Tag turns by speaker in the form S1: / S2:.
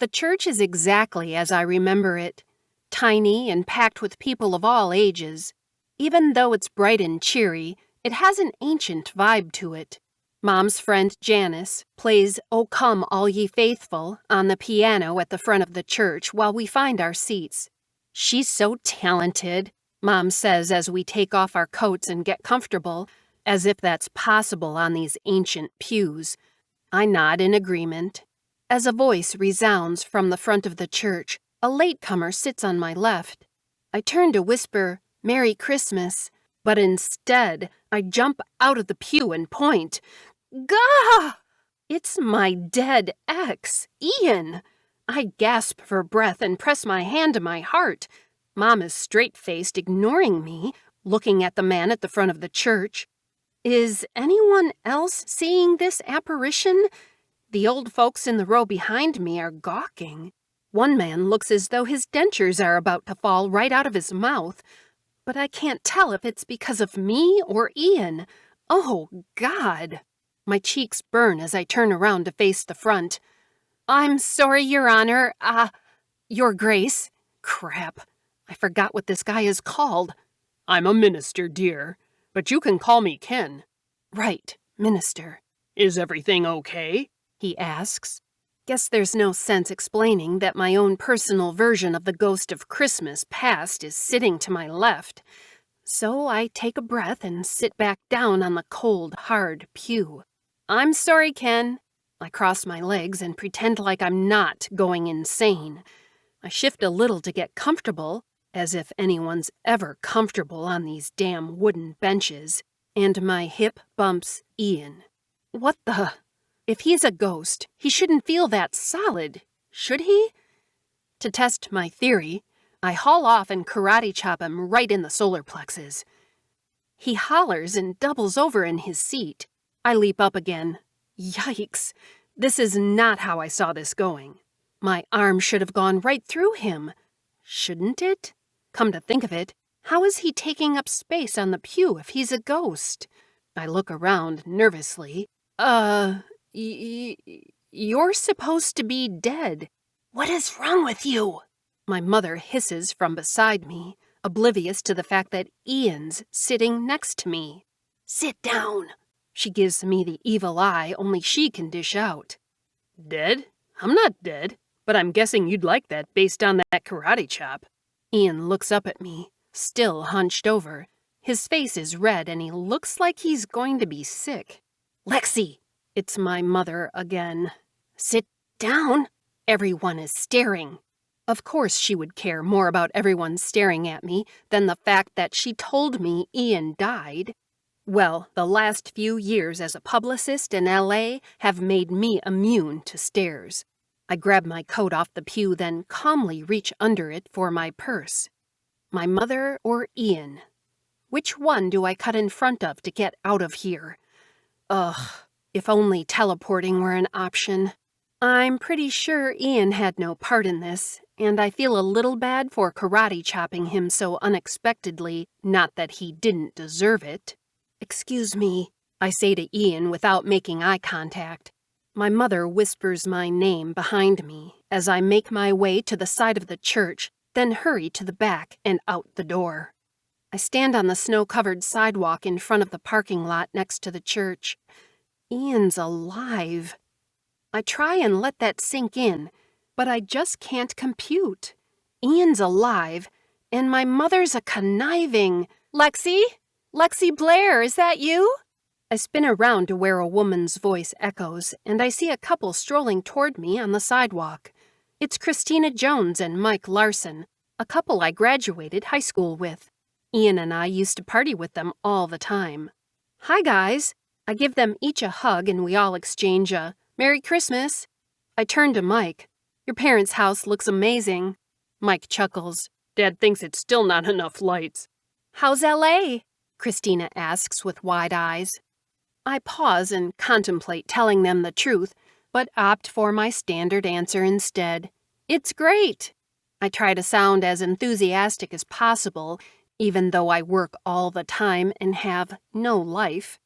S1: The church is exactly as I remember it, tiny and packed with people of all ages. Even though it's bright and cheery, it has an ancient vibe to it. Mom's friend Janice plays "O Come All Ye Faithful" on the piano at the front of the church while we find our seats. She's so talented, Mom says as we take off our coats and get comfortable, as if that's possible on these ancient pews. I nod in agreement. As a voice resounds from the front of the church, a latecomer sits on my left. I turn to whisper, "Merry Christmas," but instead, I jump out of the pew and point. Gah! It's my dead ex, Ian. I gasp for breath and press my hand to my heart. Mom is straight-faced, ignoring me, looking at the man at the front of the church. Is anyone else seeing this apparition? The old folks in the row behind me are gawking. One man looks as though his dentures are about to fall right out of his mouth, but I can't tell if it's because of me or Ian. Oh, God! My cheeks burn as I turn around to face the front. "I'm sorry, Your Honor. Your Grace." Crap. I forgot what this guy is called.
S2: "I'm a minister, dear, but you can call me Ken."
S1: Right, minister.
S2: "Is everything okay?"
S1: he asks. Guess there's no sense explaining that my own personal version of the ghost of Christmas past is sitting to my left. So I take a breath and sit back down on the cold, hard pew. "I'm sorry, Ken." I cross my legs and pretend like I'm not going insane. I shift a little to get comfortable, as if anyone's ever comfortable on these damn wooden benches, and my hip bumps Ian. What the? If he's a ghost, he shouldn't feel that solid, should he? To test my theory, I haul off and karate chop him right in the solar plexus. He hollers and doubles over in his seat. I leap up again. Yikes! This is not how I saw this going. My arm should have gone right through him. Shouldn't it? Come to think of it, how is he taking up space on the pew if he's a ghost? I look around nervously. You're supposed to be dead. What is wrong with you? My mother hisses from beside me, oblivious to the fact that Ian's sitting next to me. Sit down. She gives me the evil eye only she can dish out.
S2: "Dead? I'm not dead, but I'm guessing you'd like that based on that karate chop."
S1: Ian looks up at me, still hunched over. His face is red and he looks like he's going to be sick. "Lexi!" It's my mother again. "Sit down." Everyone is staring. Of course she would care more about everyone staring at me than the fact that she told me Ian died. Well, the last few years as a publicist in L.A. have made me immune to stares. I grab my coat off the pew, then calmly reach under it for my purse. My mother or Ian? Which one do I cut in front of to get out of here? Ugh, if only teleporting were an option. I'm pretty sure Ian had no part in this, and I feel a little bad for karate chopping him so unexpectedly, not that he didn't deserve it. "Excuse me," I say to Ian without making eye contact. My mother whispers my name behind me as I make my way to the side of the church, then hurry to the back and out the door. I stand on the snow-covered sidewalk in front of the parking lot next to the church. Ian's alive. I try and let that sink in, but I just can't compute. Ian's alive, and my mother's a conniving... "Lexi? Lexi Blair, is that you?" I spin around to where a woman's voice echoes, and I see a couple strolling toward me on the sidewalk. It's Christina Jones and Mike Larson, a couple I graduated high school with. Ian and I used to party with them all the time. "Hi, guys." I give them each a hug and we all exchange a "Merry Christmas." I turn to Mike. "Your parents' house looks amazing." Mike chuckles.
S2: "Dad thinks it's still not enough lights."
S1: "How's L.A.?" Christina asks with wide eyes. I pause and contemplate telling them the truth, but opt for my standard answer instead. "It's great." I try to sound as enthusiastic as possible, even though I work all the time and have no life.